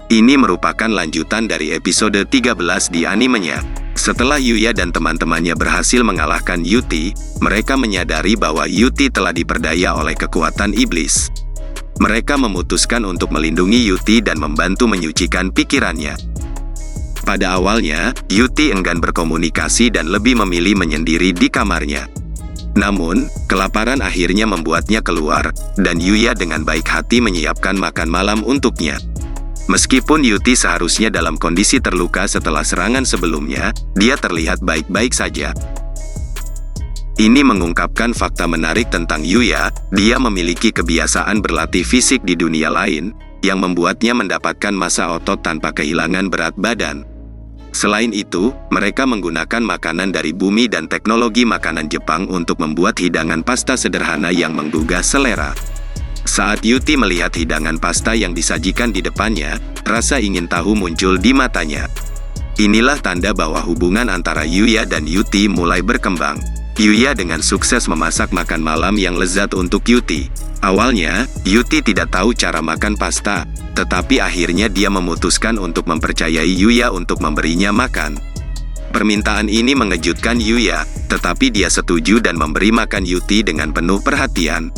Ini merupakan lanjutan dari episode 13 di animenya. Setelah Yuya dan teman-temannya berhasil mengalahkan Yuti, mereka menyadari bahwa Yuti telah diperdaya oleh kekuatan iblis. Mereka memutuskan untuk melindungi Yuti dan membantu menyucikan pikirannya. Pada awalnya, Yuti enggan berkomunikasi dan lebih memilih menyendiri di kamarnya. Namun, kelaparan akhirnya membuatnya keluar, dan Yuya dengan baik hati menyiapkan makan malam untuknya. Meskipun Yuti seharusnya dalam kondisi terluka setelah serangan sebelumnya, dia terlihat baik-baik saja. Ini mengungkapkan fakta menarik tentang Yuya. Dia memiliki kebiasaan berlatih fisik di dunia lain, yang membuatnya mendapatkan massa otot tanpa kehilangan berat badan. Selain itu, mereka menggunakan makanan dari bumi dan teknologi makanan Jepang untuk membuat hidangan pasta sederhana yang menggugah selera. Saat Yuti melihat hidangan pasta yang disajikan di depannya, rasa ingin tahu muncul di matanya. Inilah tanda bahwa hubungan antara Yuya dan Yuti mulai berkembang. Yuya dengan sukses memasak makan malam yang lezat untuk Yuti. Awalnya, Yuti tidak tahu cara makan pasta, tetapi akhirnya dia memutuskan untuk mempercayai Yuya untuk memberinya makan. Permintaan ini mengejutkan Yuya, tetapi dia setuju dan memberi makan Yuti dengan penuh perhatian.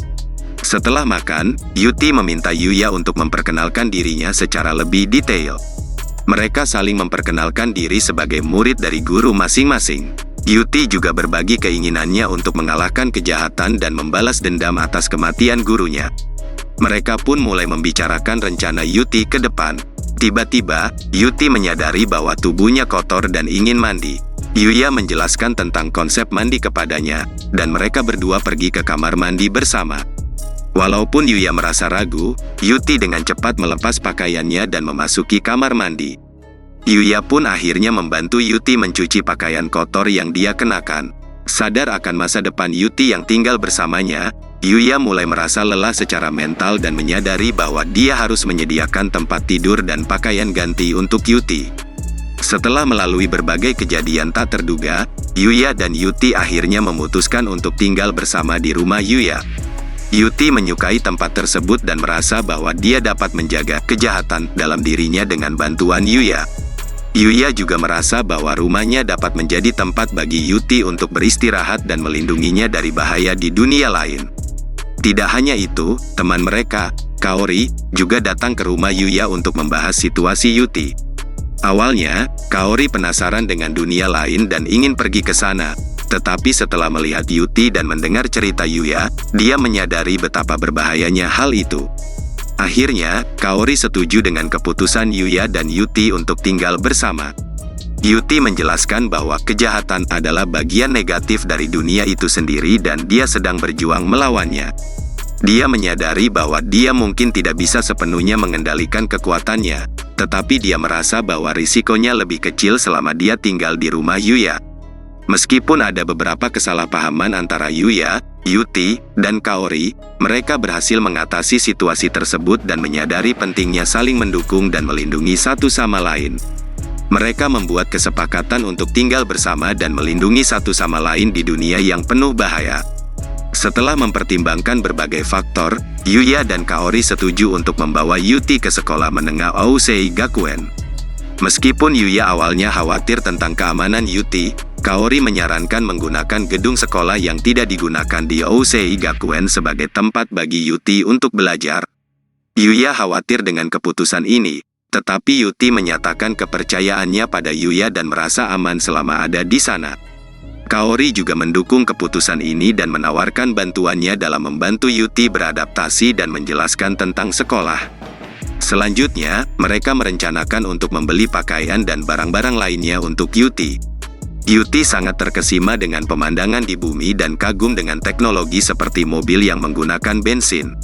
Setelah makan, Yuti meminta Yuya untuk memperkenalkan dirinya secara lebih detail. Mereka saling memperkenalkan diri sebagai murid dari guru masing-masing. Yuti juga berbagi keinginannya untuk mengalahkan kejahatan dan membalas dendam atas kematian gurunya. Mereka pun mulai membicarakan rencana Yuti ke depan. Tiba-tiba, Yuti menyadari bahwa tubuhnya kotor dan ingin mandi. Yuya menjelaskan tentang konsep mandi kepadanya, dan mereka berdua pergi ke kamar mandi bersama. Walaupun Yuya merasa ragu, Yuti dengan cepat melepas pakaiannya dan memasuki kamar mandi. Yuya pun akhirnya membantu Yuti mencuci pakaian kotor yang dia kenakan. Sadar akan masa depan Yuti yang tinggal bersamanya, Yuya mulai merasa lelah secara mental dan menyadari bahwa dia harus menyediakan tempat tidur dan pakaian ganti untuk Yuti. Setelah melalui berbagai kejadian tak terduga, Yuya dan Yuti akhirnya memutuskan untuk tinggal bersama di rumah Yuya. Yuti menyukai tempat tersebut dan merasa bahwa dia dapat menjaga kejahatan dalam dirinya dengan bantuan Yuya. Yuya juga merasa bahwa rumahnya dapat menjadi tempat bagi Yuti untuk beristirahat dan melindunginya dari bahaya di dunia lain. Tidak hanya itu, teman mereka, Kaori, juga datang ke rumah Yuya untuk membahas situasi Yuti. Awalnya, Kaori penasaran dengan dunia lain dan ingin pergi ke sana. Tetapi setelah melihat Yuti dan mendengar cerita Yuya, dia menyadari betapa berbahayanya hal itu. Akhirnya, Kaori setuju dengan keputusan Yuya dan Yuti untuk tinggal bersama. Yuti menjelaskan bahwa kejahatan adalah bagian negatif dari dunia itu sendiri dan dia sedang berjuang melawannya. Dia menyadari bahwa dia mungkin tidak bisa sepenuhnya mengendalikan kekuatannya, tetapi dia merasa bahwa risikonya lebih kecil selama dia tinggal di rumah Yuya. Meskipun ada beberapa kesalahpahaman antara Yuya, Yuti, dan Kaori, mereka berhasil mengatasi situasi tersebut dan menyadari pentingnya saling mendukung dan melindungi satu sama lain. Mereka membuat kesepakatan untuk tinggal bersama dan melindungi satu sama lain di dunia yang penuh bahaya. Setelah mempertimbangkan berbagai faktor, Yuya dan Kaori setuju untuk membawa Yuti ke sekolah menengah Ousei Gakuen. Meskipun Yuya awalnya khawatir tentang keamanan Yuti, Kaori menyarankan menggunakan gedung sekolah yang tidak digunakan di Ousei Gakuen sebagai tempat bagi Yuti untuk belajar. Yuya khawatir dengan keputusan ini, tetapi Yuti menyatakan kepercayaannya pada Yuya dan merasa aman selama ada di sana. Kaori juga mendukung keputusan ini dan menawarkan bantuannya dalam membantu Yuti beradaptasi dan menjelaskan tentang sekolah. Selanjutnya, mereka merencanakan untuk membeli pakaian dan barang-barang lainnya untuk Yuti. Yuti sangat terkesima dengan pemandangan di bumi dan kagum dengan teknologi seperti mobil yang menggunakan bensin.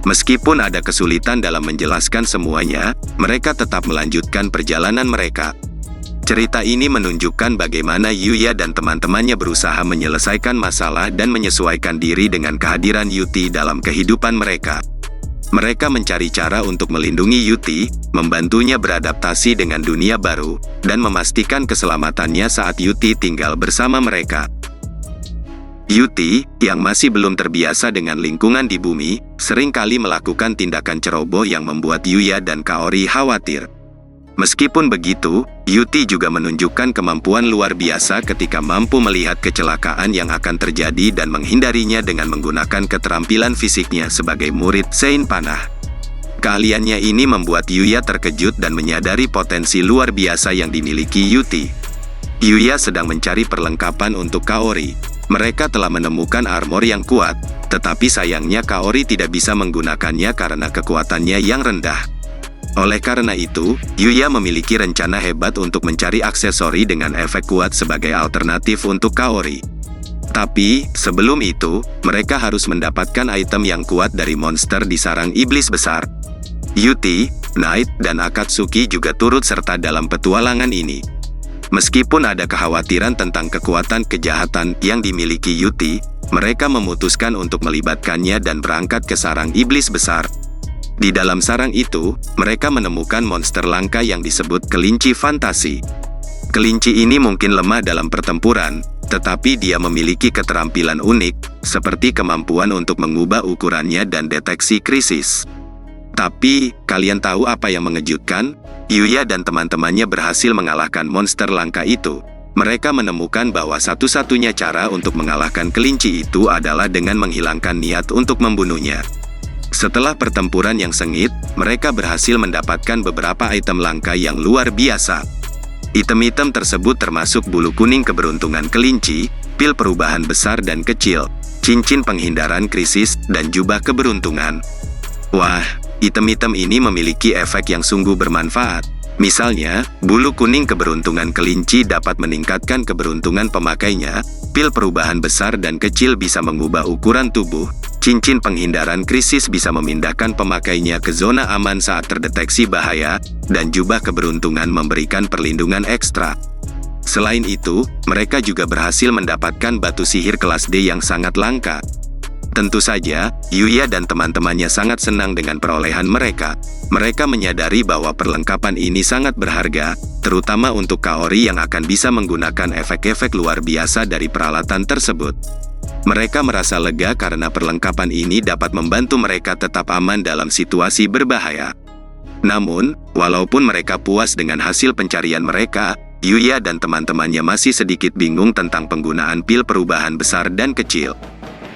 Meskipun ada kesulitan dalam menjelaskan semuanya, mereka tetap melanjutkan perjalanan mereka. Cerita ini menunjukkan bagaimana Yuya dan teman-temannya berusaha menyelesaikan masalah dan menyesuaikan diri dengan kehadiran Yuti dalam kehidupan mereka. Mereka mencari cara untuk melindungi Yuti, membantunya beradaptasi dengan dunia baru, dan memastikan keselamatannya saat Yuti tinggal bersama mereka. Yuti, yang masih belum terbiasa dengan lingkungan di bumi, seringkali melakukan tindakan ceroboh yang membuat Yuya dan Kaori khawatir. Meskipun begitu, Yuti juga menunjukkan kemampuan luar biasa ketika mampu melihat kecelakaan yang akan terjadi dan menghindarinya dengan menggunakan keterampilan fisiknya sebagai murid Sein Panah. Keahliannya ini membuat Yuya terkejut dan menyadari potensi luar biasa yang dimiliki Yuti. Yuya sedang mencari perlengkapan untuk Kaori. Mereka telah menemukan armor yang kuat, tetapi sayangnya Kaori tidak bisa menggunakannya karena kekuatannya yang rendah. Oleh karena itu, Yuya memiliki rencana hebat untuk mencari aksesori dengan efek kuat sebagai alternatif untuk Kaori. Tapi, sebelum itu, mereka harus mendapatkan item yang kuat dari monster di sarang iblis besar. Yuti, Knight, dan Akatsuki juga turut serta dalam petualangan ini. Meskipun ada kekhawatiran tentang kekuatan kejahatan yang dimiliki Yuti, mereka memutuskan untuk melibatkannya dan berangkat ke sarang iblis besar. Di dalam sarang itu, mereka menemukan monster langka yang disebut kelinci fantasi. Kelinci ini mungkin lemah dalam pertempuran, tetapi dia memiliki keterampilan unik, seperti kemampuan untuk mengubah ukurannya dan deteksi krisis. Tapi, kalian tahu apa yang mengejutkan? Yuya dan teman-temannya berhasil mengalahkan monster langka itu. Mereka menemukan bahwa satu-satunya cara untuk mengalahkan kelinci itu adalah dengan menghilangkan niat untuk membunuhnya. Setelah pertempuran yang sengit, mereka berhasil mendapatkan beberapa item langka yang luar biasa. Item-item tersebut termasuk bulu kuning keberuntungan kelinci, pil perubahan besar dan kecil, cincin penghindaran krisis, dan jubah keberuntungan. Wah, item-item ini memiliki efek yang sungguh bermanfaat. Misalnya, bulu kuning keberuntungan kelinci dapat meningkatkan keberuntungan pemakainya, pil perubahan besar dan kecil bisa mengubah ukuran tubuh, cincin penghindaran krisis bisa memindahkan pemakainya ke zona aman saat terdeteksi bahaya, dan jubah keberuntungan memberikan perlindungan ekstra. Selain itu, mereka juga berhasil mendapatkan batu sihir kelas D yang sangat langka. Tentu saja, Yuya dan teman-temannya sangat senang dengan perolehan mereka. Mereka menyadari bahwa perlengkapan ini sangat berharga, terutama untuk Kaori yang akan bisa menggunakan efek-efek luar biasa dari peralatan tersebut. Mereka merasa lega karena perlengkapan ini dapat membantu mereka tetap aman dalam situasi berbahaya. Namun, walaupun mereka puas dengan hasil pencarian mereka, Yuya dan teman-temannya masih sedikit bingung tentang penggunaan pil perubahan besar dan kecil.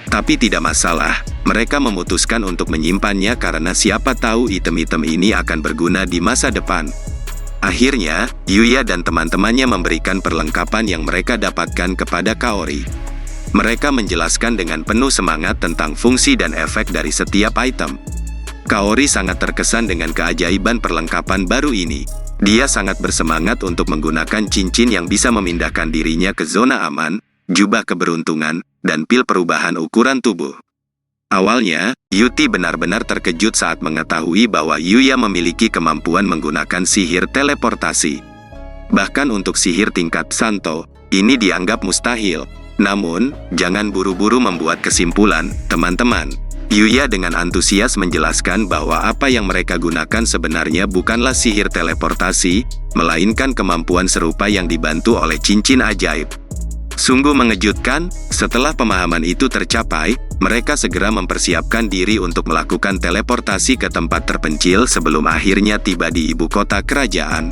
Tapi tidak masalah, mereka memutuskan untuk menyimpannya karena siapa tahu item-item ini akan berguna di masa depan. Akhirnya, Yuya dan teman-temannya memberikan perlengkapan yang mereka dapatkan kepada Kaori. Mereka menjelaskan dengan penuh semangat tentang fungsi dan efek dari setiap item. Kaori sangat terkesan dengan keajaiban perlengkapan baru ini. Dia sangat bersemangat untuk menggunakan cincin yang bisa memindahkan dirinya ke zona aman, jubah keberuntungan, dan pil perubahan ukuran tubuh. Awalnya, Yuti benar-benar terkejut saat mengetahui bahwa Yuya memiliki kemampuan menggunakan sihir teleportasi. Bahkan untuk sihir tingkat Santo, ini dianggap mustahil. Namun, jangan buru-buru membuat kesimpulan, teman-teman. Yuya dengan antusias menjelaskan bahwa apa yang mereka gunakan sebenarnya bukanlah sihir teleportasi, melainkan kemampuan serupa yang dibantu oleh cincin ajaib. Sungguh mengejutkan, setelah pemahaman itu tercapai, mereka segera mempersiapkan diri untuk melakukan teleportasi ke tempat terpencil sebelum akhirnya tiba di ibu kota kerajaan.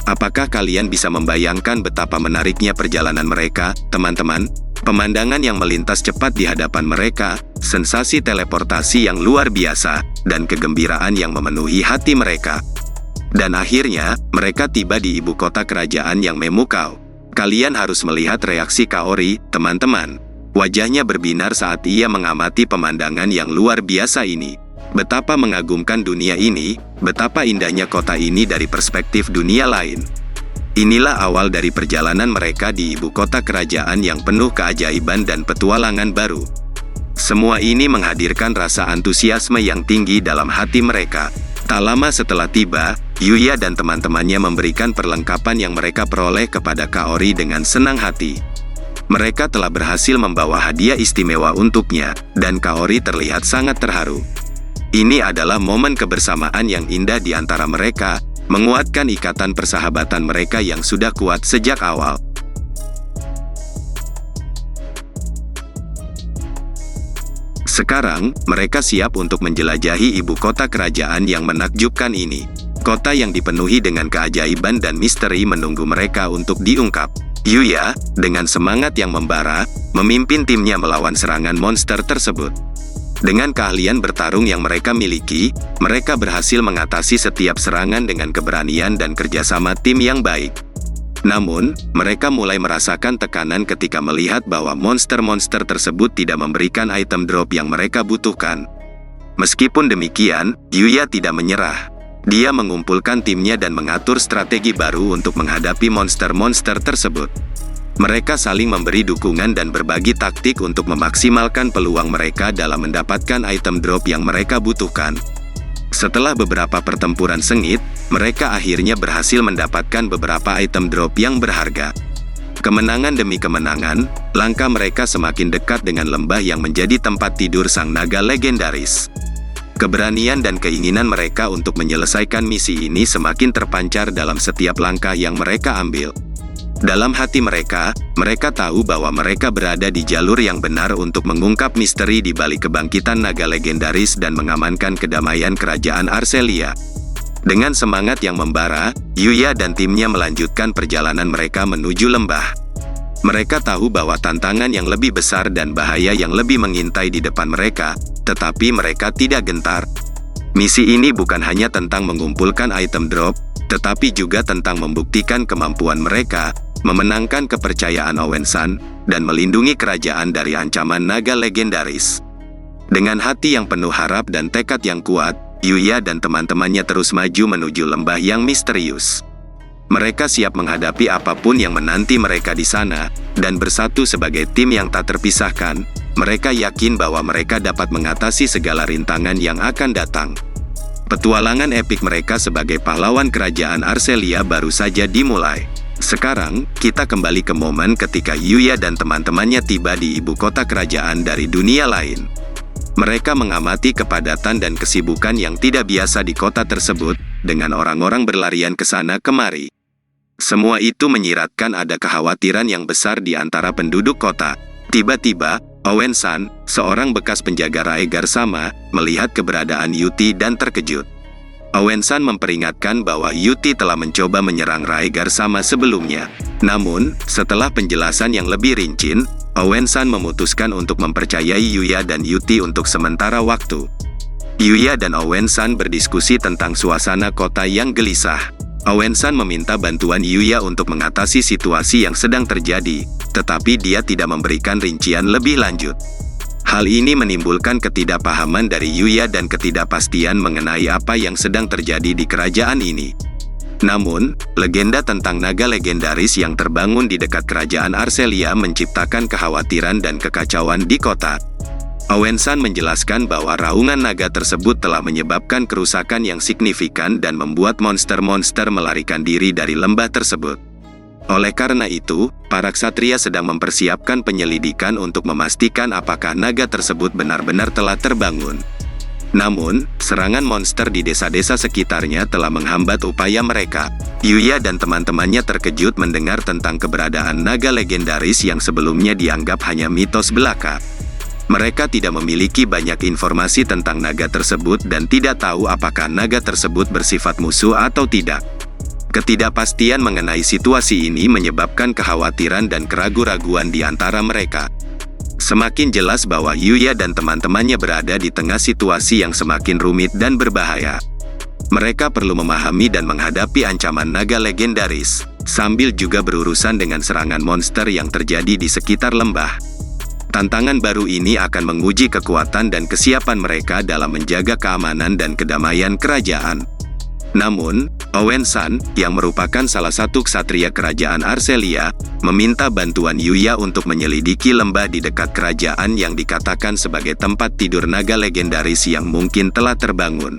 Apakah kalian bisa membayangkan betapa menariknya perjalanan mereka, teman-teman? Pemandangan yang melintas cepat di hadapan mereka, sensasi teleportasi yang luar biasa, dan kegembiraan yang memenuhi hati mereka. Dan akhirnya, mereka tiba di ibu kota kerajaan yang memukau. Kalian harus melihat reaksi Kaori, teman-teman. Wajahnya berbinar saat ia mengamati pemandangan yang luar biasa ini. Betapa mengagumkan dunia ini, betapa indahnya kota ini dari perspektif dunia lain. Inilah awal dari perjalanan mereka di ibu kota kerajaan yang penuh keajaiban dan petualangan baru. Semua ini menghadirkan rasa antusiasme yang tinggi dalam hati mereka. Tak lama setelah tiba, Yuya dan teman-temannya memberikan perlengkapan yang mereka peroleh kepada Kaori dengan senang hati. Mereka telah berhasil membawa hadiah istimewa untuknya, dan Kaori terlihat sangat terharu. Ini adalah momen kebersamaan yang indah di antara mereka, menguatkan ikatan persahabatan mereka yang sudah kuat sejak awal. Sekarang, mereka siap untuk menjelajahi ibu kota kerajaan yang menakjubkan ini. Kota yang dipenuhi dengan keajaiban dan misteri menunggu mereka untuk diungkap. Yuya, dengan semangat yang membara, memimpin timnya melawan serangan monster tersebut. Dengan keahlian bertarung yang mereka miliki, mereka berhasil mengatasi setiap serangan dengan keberanian dan kerjasama tim yang baik. Namun, mereka mulai merasakan tekanan ketika melihat bahwa monster-monster tersebut tidak memberikan item drop yang mereka butuhkan. Meskipun demikian, Yuya tidak menyerah. Dia mengumpulkan timnya dan mengatur strategi baru untuk menghadapi monster-monster tersebut. Mereka saling memberi dukungan dan berbagi taktik untuk memaksimalkan peluang mereka dalam mendapatkan item drop yang mereka butuhkan. Setelah beberapa pertempuran sengit, mereka akhirnya berhasil mendapatkan beberapa item drop yang berharga. Kemenangan demi kemenangan, langkah mereka semakin dekat dengan lembah yang menjadi tempat tidur sang naga legendaris. Keberanian dan keinginan mereka untuk menyelesaikan misi ini semakin terpancar dalam setiap langkah yang mereka ambil. Dalam hati mereka, mereka tahu bahwa mereka berada di jalur yang benar untuk mengungkap misteri di balik kebangkitan naga legendaris dan mengamankan kedamaian kerajaan Arcelia. Dengan semangat yang membara, Yuya dan timnya melanjutkan perjalanan mereka menuju lembah. Mereka tahu bahwa tantangan yang lebih besar dan bahaya yang lebih mengintai di depan mereka, tetapi mereka tidak gentar. Misi ini bukan hanya tentang mengumpulkan item drop, tetapi juga tentang membuktikan kemampuan mereka, memenangkan kepercayaan Owen-san, dan melindungi kerajaan dari ancaman naga legendaris. Dengan hati yang penuh harap dan tekad yang kuat, Yuya dan teman-temannya terus maju menuju lembah yang misterius. Mereka siap menghadapi apapun yang menanti mereka di sana, dan bersatu sebagai tim yang tak terpisahkan, mereka yakin bahwa mereka dapat mengatasi segala rintangan yang akan datang. Petualangan epik mereka sebagai pahlawan kerajaan Arcelia baru saja dimulai. Sekarang, kita kembali ke momen ketika Yuya dan teman-temannya tiba di ibu kota kerajaan dari dunia lain. Mereka mengamati kepadatan dan kesibukan yang tidak biasa di kota tersebut, dengan orang-orang berlarian ke sana kemari. Semua itu menyiratkan ada kekhawatiran yang besar di antara penduduk kota. Tiba-tiba, Owen-san, seorang bekas penjaga Raegar Sama, melihat keberadaan Yuti dan terkejut. Owen-san memperingatkan bahwa Yuti telah mencoba menyerang Raegar Sama sebelumnya. Namun, setelah penjelasan yang lebih rinci, Owen-san memutuskan untuk mempercayai Yuya dan Yuti untuk sementara waktu. Yuya dan Owen-san berdiskusi tentang suasana kota yang gelisah. Owen-san meminta bantuan Yuya untuk mengatasi situasi yang sedang terjadi, tetapi dia tidak memberikan rincian lebih lanjut. Hal ini menimbulkan ketidakpahaman dari Yuya dan ketidakpastian mengenai apa yang sedang terjadi di kerajaan ini. Namun, legenda tentang naga legendaris yang terbangun di dekat kerajaan Arcelia menciptakan kekhawatiran dan kekacauan di kota. Owen-san menjelaskan bahwa raungan naga tersebut telah menyebabkan kerusakan yang signifikan dan membuat monster-monster melarikan diri dari lembah tersebut. Oleh karena itu, para ksatria sedang mempersiapkan penyelidikan untuk memastikan apakah naga tersebut benar-benar telah terbangun. Namun, serangan monster di desa-desa sekitarnya telah menghambat upaya mereka. Yuya dan teman-temannya terkejut mendengar tentang keberadaan naga legendaris yang sebelumnya dianggap hanya mitos belaka. Mereka tidak memiliki banyak informasi tentang naga tersebut dan tidak tahu apakah naga tersebut bersifat musuh atau tidak. Ketidakpastian mengenai situasi ini menyebabkan kekhawatiran dan keraguan-raguan di antara mereka. Semakin jelas bahwa Yuya dan teman-temannya berada di tengah situasi yang semakin rumit dan berbahaya. Mereka perlu memahami dan menghadapi ancaman naga legendaris, sambil juga berurusan dengan serangan monster yang terjadi di sekitar lembah. Tantangan baru ini akan menguji kekuatan dan kesiapan mereka dalam menjaga keamanan dan kedamaian kerajaan. Namun, Owen-san, yang merupakan salah satu ksatria kerajaan Arcelia, meminta bantuan Yuya untuk menyelidiki lembah di dekat kerajaan yang dikatakan sebagai tempat tidur naga legendaris yang mungkin telah terbangun.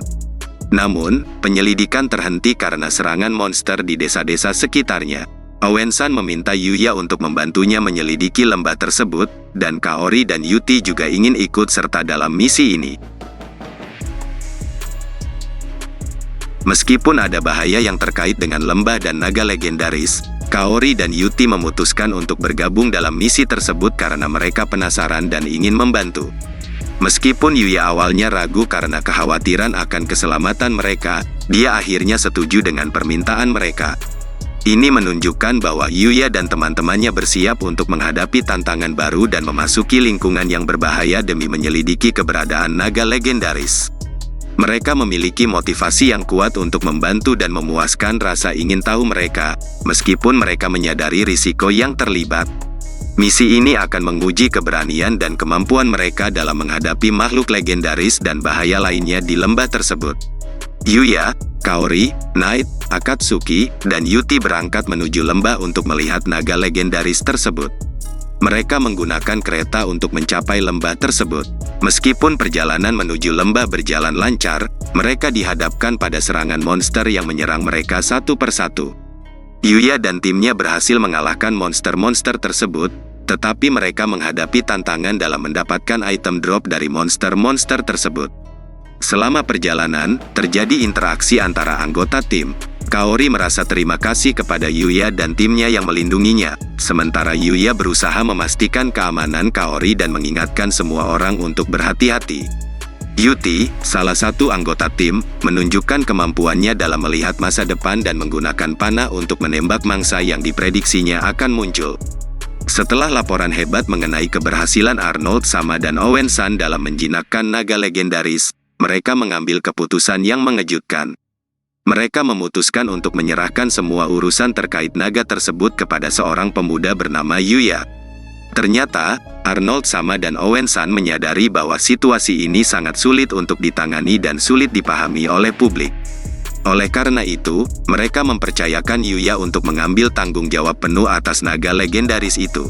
Namun, penyelidikan terhenti karena serangan monster di desa-desa sekitarnya. Owen-san meminta Yuya untuk membantunya menyelidiki lembah tersebut, dan Kaori dan Yuti juga ingin ikut serta dalam misi ini. Meskipun ada bahaya yang terkait dengan lembah dan naga legendaris, Kaori dan Yuti memutuskan untuk bergabung dalam misi tersebut karena mereka penasaran dan ingin membantu. Meskipun Yuya awalnya ragu karena kekhawatiran akan keselamatan mereka, dia akhirnya setuju dengan permintaan mereka. Ini menunjukkan bahwa Yuya dan teman-temannya bersiap untuk menghadapi tantangan baru dan memasuki lingkungan yang berbahaya demi menyelidiki keberadaan naga legendaris. Mereka memiliki motivasi yang kuat untuk membantu dan memuaskan rasa ingin tahu mereka, meskipun mereka menyadari risiko yang terlibat. Misi ini akan menguji keberanian dan kemampuan mereka dalam menghadapi makhluk legendaris dan bahaya lainnya di lembah tersebut. Yuya, Kaori, Knight, Akatsuki, dan Yuti berangkat menuju lembah untuk melihat naga legendaris tersebut. Mereka menggunakan kereta untuk mencapai lembah tersebut. Meskipun perjalanan menuju lembah berjalan lancar, mereka dihadapkan pada serangan monster yang menyerang mereka satu persatu. Yuya dan timnya berhasil mengalahkan monster-monster tersebut, tetapi mereka menghadapi tantangan dalam mendapatkan item drop dari monster-monster tersebut. Selama perjalanan, terjadi interaksi antara anggota tim. Kaori merasa terima kasih kepada Yuya dan timnya yang melindunginya, sementara Yuya berusaha memastikan keamanan Kaori dan mengingatkan semua orang untuk berhati-hati. Yuti, salah satu anggota tim, menunjukkan kemampuannya dalam melihat masa depan dan menggunakan panah untuk menembak mangsa yang diprediksinya akan muncul. Setelah laporan hebat mengenai keberhasilan Arnold Sama dan Owen San dalam menjinakkan naga legendaris, mereka mengambil keputusan yang mengejutkan. Mereka memutuskan untuk menyerahkan semua urusan terkait naga tersebut kepada seorang pemuda bernama Yuya. Ternyata, Arnold Sama dan Owen San menyadari bahwa situasi ini sangat sulit untuk ditangani dan sulit dipahami oleh publik. Oleh karena itu, mereka mempercayakan Yuya untuk mengambil tanggung jawab penuh atas naga legendaris itu.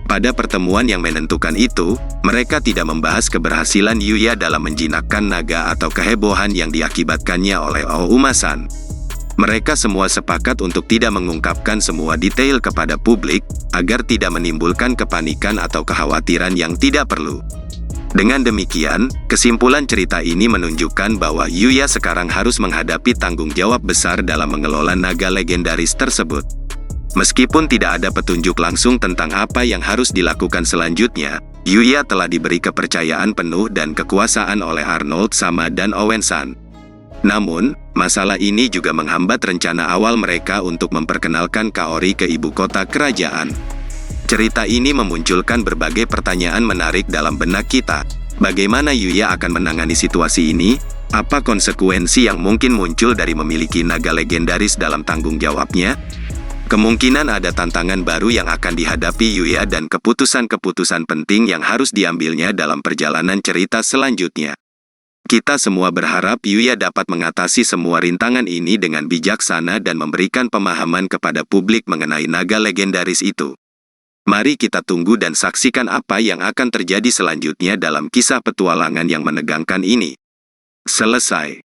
Pada pertemuan yang menentukan itu, mereka tidak membahas keberhasilan Yuya dalam menjinakkan naga atau kehebohan yang diakibatkannya oleh Ouma-san. Mereka semua sepakat untuk tidak mengungkapkan semua detail kepada publik, agar tidak menimbulkan kepanikan atau kekhawatiran yang tidak perlu. Dengan demikian, kesimpulan cerita ini menunjukkan bahwa Yuya sekarang harus menghadapi tanggung jawab besar dalam mengelola naga legendaris tersebut. Meskipun tidak ada petunjuk langsung tentang apa yang harus dilakukan selanjutnya, Yuya telah diberi kepercayaan penuh dan kekuasaan oleh Arnold Sama dan Owen San. Namun, masalah ini juga menghambat rencana awal mereka untuk memperkenalkan Kaori ke ibu kota kerajaan. Cerita ini memunculkan berbagai pertanyaan menarik dalam benak kita. Bagaimana Yuya akan menangani situasi ini? Apa konsekuensi yang mungkin muncul dari memiliki naga legendaris dalam tanggung jawabnya? Kemungkinan ada tantangan baru yang akan dihadapi Yuya dan keputusan-keputusan penting yang harus diambilnya dalam perjalanan cerita selanjutnya. Kita semua berharap Yuya dapat mengatasi semua rintangan ini dengan bijaksana dan memberikan pemahaman kepada publik mengenai naga legendaris itu. Mari kita tunggu dan saksikan apa yang akan terjadi selanjutnya dalam kisah petualangan yang menegangkan ini. Selesai.